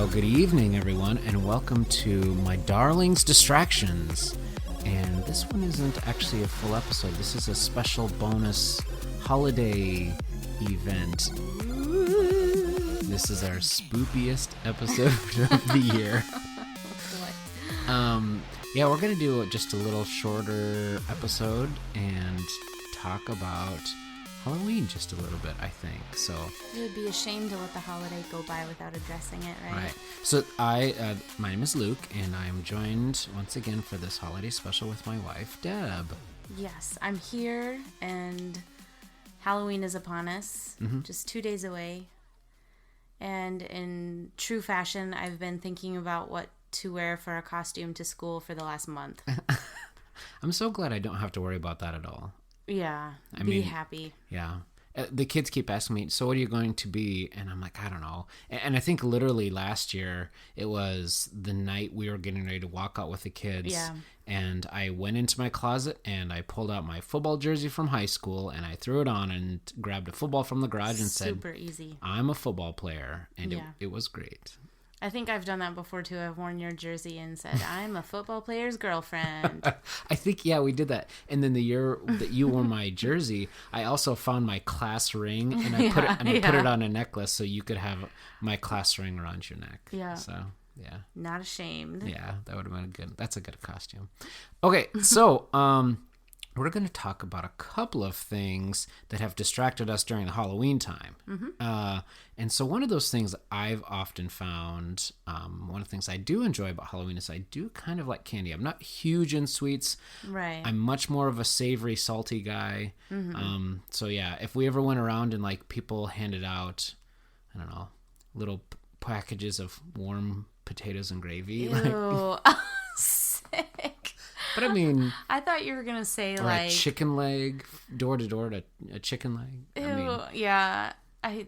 Well, good evening, everyone, and welcome to My Darling's Distractions. And this one isn't actually a full episode. This is a special bonus holiday event. This is our spookiest episode of the year. Yeah, we're going to do just a little shorter episode and talk about Halloween just a little bit, I think. So it would be a shame to let the holiday go by without addressing it, right? Right. So my name is Luke, and I'm joined once again for this holiday special with my wife, Deb. Yes, I'm here, and Halloween is upon us, just 2 days away. And in true fashion, I've been thinking about what to wear for a costume to school for the last month. I'm so glad I don't have to worry about that at all. Yeah, I be mean, happy. Yeah. The kids keep asking me, so what are you going to be? And I'm like, I don't know. And I think literally last year, it was the night we were getting ready to walk out with the kids. Yeah. And I went into my closet and I pulled out my football jersey from high school and I threw it on and grabbed a football from the garage and said, super easy. I'm a football player. And Yeah. it was great. I think I've done that before too. I've worn your jersey and said, I'm a football player's girlfriend. I think, yeah, we did that. And then the year that you wore my jersey, I also found my class ring and I put it on a necklace so you could have my class ring around your neck. Yeah. So, yeah. Not ashamed. Yeah, that would have been good. That's a good costume. Okay, so we're going to talk about a couple of things that have distracted us during the Halloween time. And so one of those things I've often found, one of the things I do enjoy about Halloween is I do kind of like candy. I'm not huge in sweets. Right. I'm much more of a savory, salty guy. So yeah, if we ever went around and like people handed out, I don't know, little packages of warm potatoes and gravy. Ew. Sick. But I mean, I thought you were going to say or like a chicken leg, door to door to a chicken leg. Ew, I mean, yeah.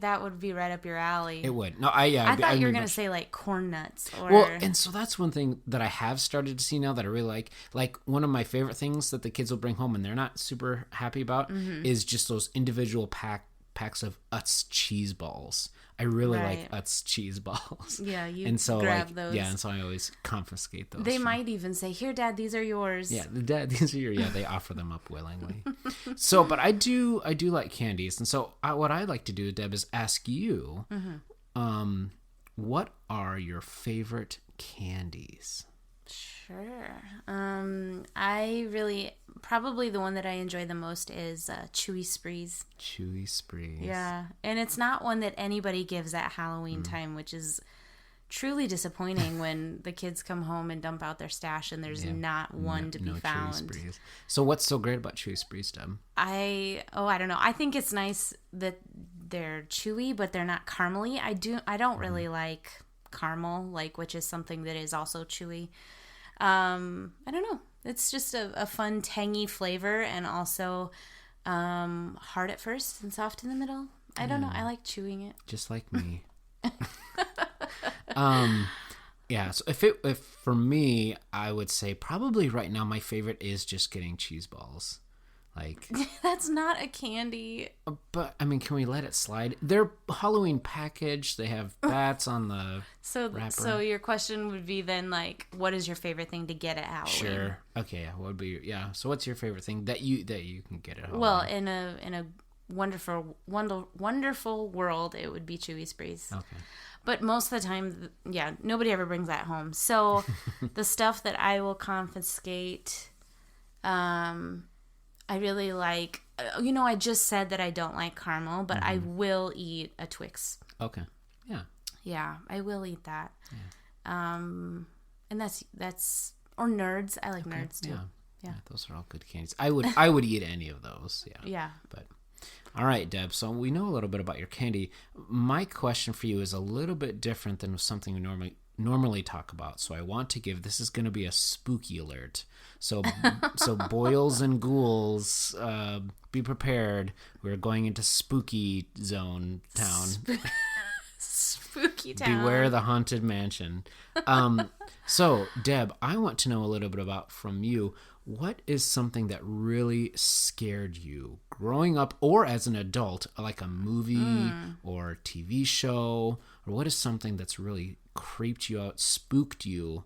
That would be right up your alley. it would. No, I thought you were mean, going to say like corn nuts or Well, and so that's one thing that I have started to see now that I really like. Like one of my favorite things that the kids will bring home and they're not super happy about is just those individual packs of Utz cheese balls. I really like Utz cheese balls. Yeah, you and so grab like, those. Yeah, and so I always confiscate those. They might even say, "Here, Dad, these are yours." Yeah, these are your. Yeah, they offer them up willingly. So, but I do like candies, and so what I like to do, Deb, is ask you, what are your favorite candies? Sure. I really probably the one that I enjoy the most is Chewy Sprees. Chewy Sprees. Yeah, and it's not one that anybody gives at Halloween time, which is truly disappointing when the kids come home and dump out their stash and there's not one to be found. Chewy Sprees. So what's so great about Chewy Sprees, Deb? I don't know. I think it's nice that they're chewy, but they're not caramely. I don't really like caramel, which is something that is also chewy. I don't know. It's just a fun, tangy flavor and also hard at first and soft in the middle. I don't know. I like chewing it. Just like me. Yeah, so if for me, I would say probably right now my favorite is just getting cheese balls. Like that's not a candy. But I mean, can we let it slide? They're Halloween packaged. They have bats on the wrapper. So your question would be then like, what is your favorite thing to get at Halloween? Sure. Okay. What would be So what's your favorite thing that you can get at Halloween? Well, in a wonderful world, it would be Chewy Sprees. Okay. But most of the time, yeah, nobody ever brings that home. So the stuff that I will confiscate, I really like, I just said that I don't like caramel, but I will eat a Twix. Okay. Yeah. Yeah, I will eat that. Yeah. And that's or Nerds. I like Nerds too. Yeah. Those are all good candies. I would eat any of those. Yeah. Yeah. But all right, Deb. So we know a little bit about your candy. My question for you is a little bit different than something we normally talk about. So I want to this is going to be a spooky alert. So boils and ghouls, be prepared. We're going into spooky zone town. Spooky town. Beware the haunted mansion. So Deb, I want to know a little bit about from you. what is something that really scared you growing up or as an adult, like a movie or TV show? Or what is something that's really creeped you out, spooked you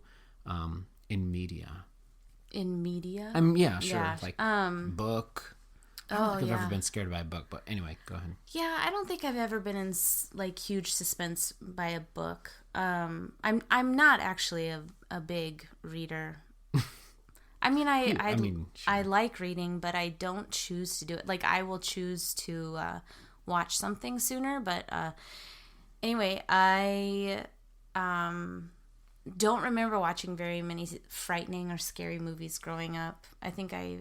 in media? In media? Yeah, sure. Yeah. Like book. I don't think I've ever been scared by a book, but anyway, go ahead. Yeah, I don't think I've ever been in like huge suspense by a book. I'm not actually a big reader. I mean, I like reading, but I don't choose to do it. Like, I will choose to watch something sooner. But anyway, I don't remember watching very many frightening or scary movies growing up. I think I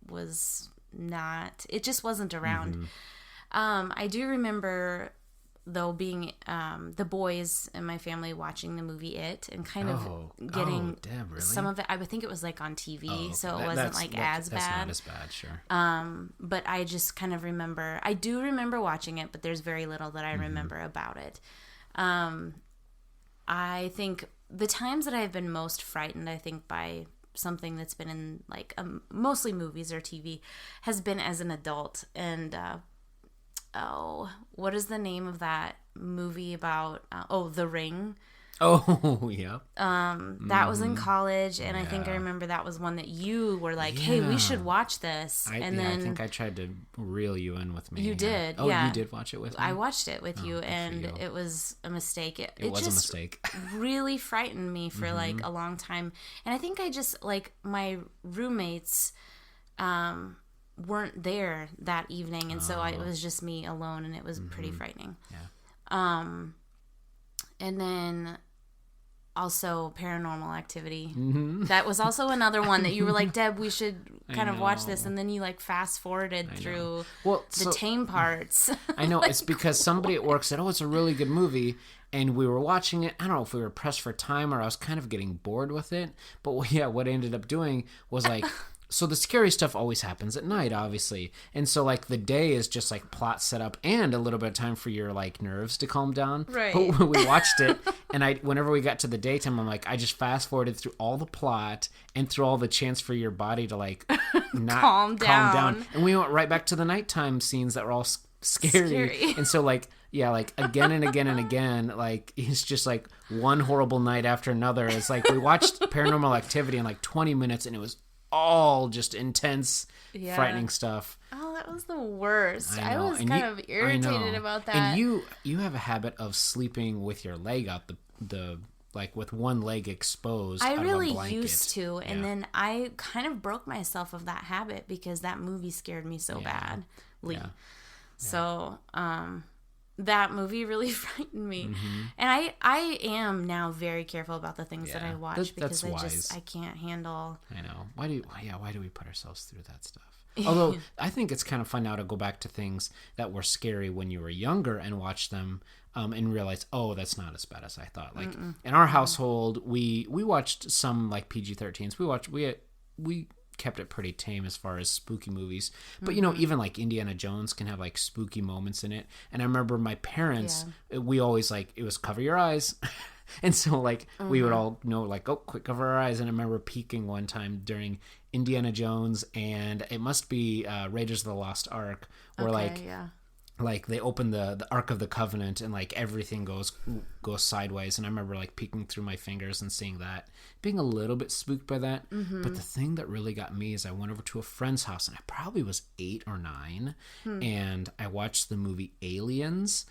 was not. It just wasn't around. I do remember, though, being the boys in my family watching the movie It and kind of getting Deb, really? some of it. I think it was like on TV, so it wasn't like as bad. That's not as bad, sure. But I just kind of remember. I do remember watching it, but there's very little that I remember about it. I think the times that I've been most frightened, I think, by something that's been in like mostly movies or TV, has been as an adult. And what is the name of that movie about? The Ring. Oh, yeah. That was in college, and I think I remember that was one that you were like, "Hey, we should watch this." And then I think I tried to reel you in with me. You did, Oh, yeah. you did watch it with me? I watched it with you, and you. it was a mistake. It was just a mistake. really frightened me for like a long time, and I think I just like my roommates weren't there that evening, and so it was just me alone, and it was pretty frightening. Yeah. And then also Paranormal Activity. That was also another one that you were like, Deb, we should kind of watch this. And then you like fast forwarded through the tame parts. I know. It's because somebody at work said, it's a really good movie. And we were watching it. I don't know if we were pressed for time or I was kind of getting bored with it. But what I ended up doing was like... So the scary stuff always happens at night, obviously. And so, like, the day is just, like, plot set up and a little bit of time for your, like, nerves to calm down. Right. But we watched it, and whenever we got to the daytime, I'm like, I just fast-forwarded through all the plot and through all the chance for your body to, like, not calm down. And we went right back to the nighttime scenes that were all scary. And so, like, yeah, like, again and again and again, like, it's just, like, one horrible night after another. It's like, we watched Paranormal Activity in, like, 20 minutes, and it was all just intense, frightening stuff. Oh, that was the worst. I was and kind of irritated about that. And you have a habit of sleeping with your leg out the like with one leg exposed. I out really of a blanket. used to, and then I kind of broke myself of that habit because that movie scared me so badly. Yeah. So, that movie really frightened me. And I am now very careful about the things that I watch because I can't handle. I know. Why do we put ourselves through that stuff? Although I think it's kind of fun now to go back to things that were scary when you were younger and watch them and realize, that's not as bad as I thought. Like in our household, we watched some like PG-13s. We kept it pretty tame as far as spooky movies, but even like Indiana Jones can have like spooky moments in it. And I remember my parents, we always like, it was cover your eyes. And so like we would all know like, quick cover our eyes. And I remember peeking one time during Indiana Jones, and it must be Raiders of the Lost Ark, where like they open the Ark of the Covenant and like everything goes sideways. And I remember like peeking through my fingers and seeing that, being a little bit spooked by that. But the thing that really got me is I went over to a friend's house, and I probably was 8 or 9, and I watched the movie Aliens.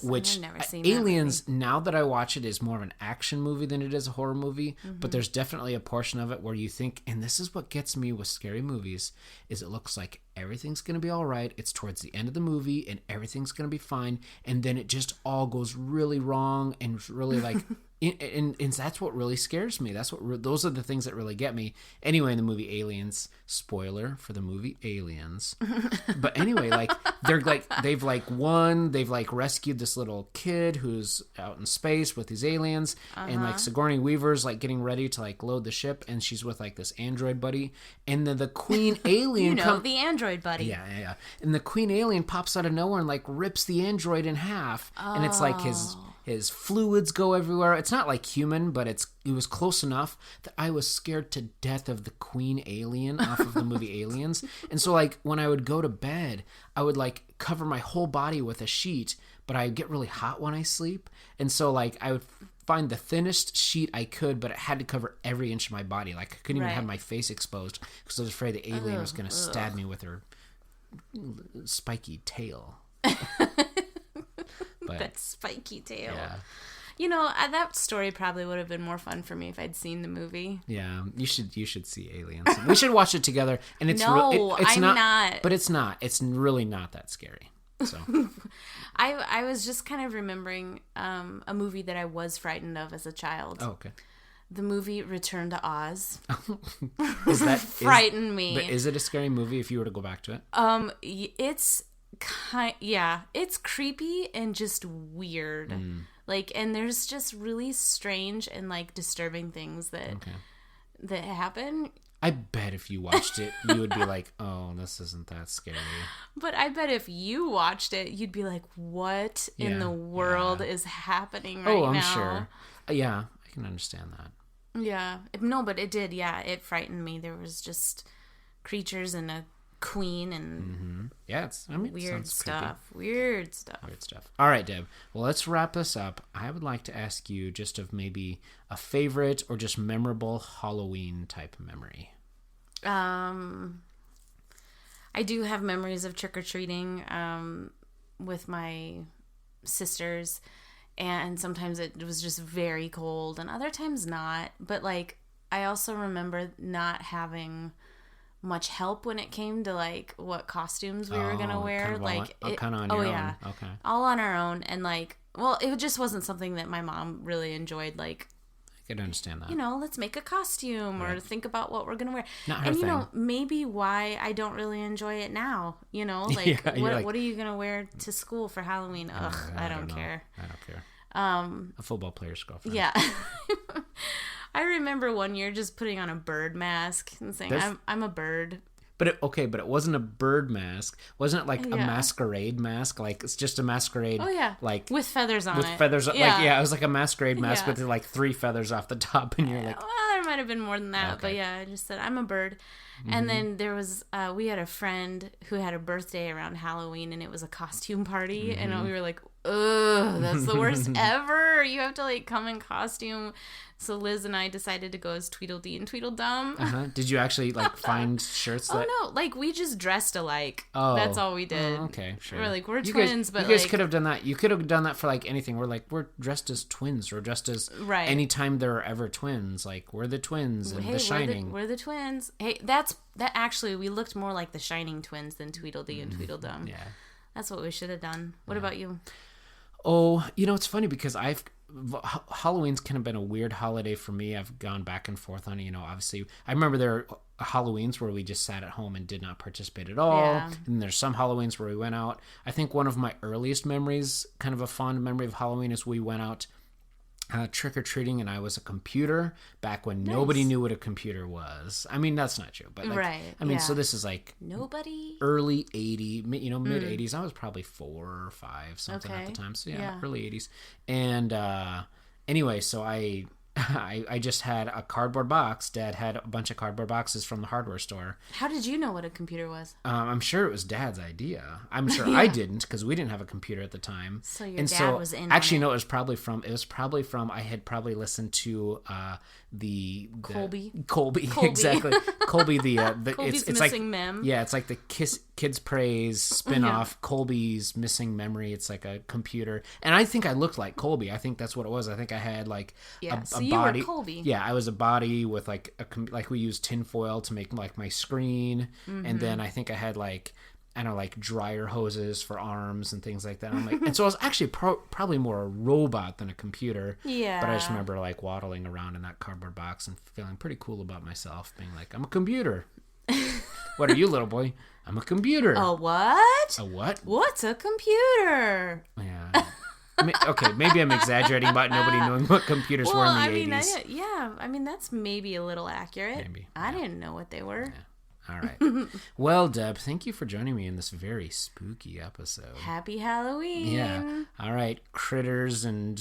Which I've never seen Aliens, now that I watch it, is more of an action movie than it is a horror movie. But there's definitely a portion of it where you think, and this is what gets me with scary movies, is it looks like everything's going to be all right. It's towards the end of the movie and everything's going to be fine. And then it just all goes really wrong and really like... And that's what really scares me. Those are the things that really get me. Anyway, in the movie Aliens, spoiler for the movie Aliens. But anyway, like they've rescued this little kid who's out in space with these aliens, and like Sigourney Weaver's like getting ready to like load the ship, and she's with like this android buddy, and then the queen alien, the android buddy, and the queen alien pops out of nowhere and like rips the android in half, and it's like his fluids go everywhere. It's not like human, but it was close enough that I was scared to death of the queen alien off of the movie Aliens. And so like when I would go to bed, I would like cover my whole body with a sheet, but I get really hot when I sleep. And so like I would find the thinnest sheet I could, but it had to cover every inch of my body. Like I couldn't even have my face exposed because I was afraid the alien was going to stab me with her spiky tail. But, that spiky tail. Yeah. You know, that story probably would have been more fun for me if I'd seen the movie. Yeah, you should see Aliens. We should watch it together. And it's it's I'm not. But it's not. It's really not that scary. So I was just kind of remembering a movie that I was frightened of as a child. Oh, okay. The movie Return to Oz. Frightened me. But is it a scary movie if you were to go back to it? It's it's creepy and just weird. Like, and there's just really strange and like disturbing things that happen. I bet if you watched it, you would be like, "Oh, this isn't that scary." But I bet if you watched it, you'd be like, "What in the world is happening right now?" Oh, I'm sure. Yeah, I can understand that. Yeah. No, but it did. Yeah, it frightened me. There was just creatures and a queen and yeah, weird stuff. Weird stuff. All right, Deb. Well, let's wrap this up. I would like to ask you just of maybe a favorite or just memorable Halloween type memory. I do have memories of trick-or-treating with my sisters, and sometimes it was just very cold and other times not. But like I also remember not having much help when it came to like what costumes we were gonna wear. Kind of on your own. Okay. All on our own, and like, well, it just wasn't something that my mom really enjoyed. Like, I could understand that. You know, let's make a costume or think about what we're gonna wear. Not her and thing. You know, maybe why I don't really enjoy it now. You know, like, what are you gonna wear to school for Halloween? Ugh, I don't care. I don't care. A football player's girlfriend. Yeah. I remember one year just putting on a bird mask and saying, I'm a bird. But it wasn't a bird mask. Wasn't it like a masquerade mask? Like it's just a masquerade. Oh yeah. Like with feathers on it. With feathers. Yeah. It was like a masquerade mask with like 3 feathers off the top, and you're like. Well, there might have been more than that, but yeah, I just said I'm a bird. And then there was we had a friend who had a birthday around Halloween, and it was a costume party, and we were like, ugh, that's the worst ever. You have to like come in costume. So Liz and I decided to go as Tweedledee and Tweedledum. Did you actually like find shirts that... Oh no, like we just dressed alike. Oh. That's all we did. Oh, okay, sure. We're like, we're twins, but you guys could have done that. You could have done that for like anything. We're dressed as twins. We're dressed as anytime there are ever twins. Like we're the twins in The Shining. We're the twins. Hey, that actually, we looked more like the Shining twins than Tweedledee and Tweedledum. Yeah. That's what we should have done. What about you? Oh, you know, it's funny because Halloween's kind of been a weird holiday for me. I've gone back and forth on it. You know, obviously, I remember there are Halloweens where we just sat at home and did not participate at all. Yeah. And there's some Halloweens where we went out. I think one of my earliest memories, kind of a fond memory of Halloween, is we went out trick-or-treating, and I was a computer back when nobody knew what a computer was. I mean, that's not true, but like, I mean, so this is like nobody early 80s, mid 80s. I was probably 4 or 5 something at the time, so early 80s. And anyway, so I just had a cardboard box. Dad had a bunch of cardboard boxes from the hardware store. How did you know what a computer was? I'm sure it was Dad's idea. I'm sure I didn't, because we didn't have a computer at the time. So your dad was in. Actually, no, it was probably from. I had probably listened to Colby, exactly. Colby, Colby's it's Missing like, Mem. Yeah, it's like the Kids Praise spinoff. Colby's Missing Memory. It's like a computer, and I think I looked like Colby. I think that's what it was. I think I had like a you body. Were Colby. Yeah, I was a body with like like we used tinfoil to make like my screen, and then I think I had like, I don't know, like dryer hoses for arms and things like that. I'm like, and so I was actually probably more a robot than a computer. Yeah. But I just remember like waddling around in that cardboard box and feeling pretty cool about myself, being like, I'm a computer. What are you, little boy? I'm a computer. A what? A what? What's a computer? Yeah. Okay, maybe I'm exaggerating about nobody knowing what computers were in the 80s. I mean, that's maybe a little accurate. Maybe. I didn't know what they were. Yeah. All right. Well, Deb, thank you for joining me in this very spooky episode. Happy Halloween. Yeah. All right. Critters and...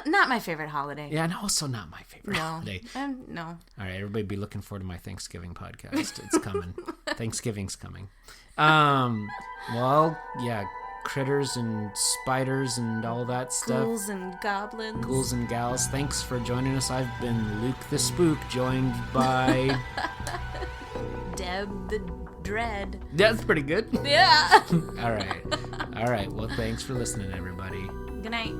Not my favorite holiday. Yeah, and also not my favorite holiday. No. All right. Everybody be looking forward to my Thanksgiving podcast. It's coming. Thanksgiving's coming. Well, yeah. Critters and spiders and all that stuff. Ghouls and goblins. Ghouls and gals. Thanks for joining us. I've been Luke the Spook, joined by... Deb the Dread. That's pretty good. Yeah. All right. Well, thanks for listening, everybody. Good night.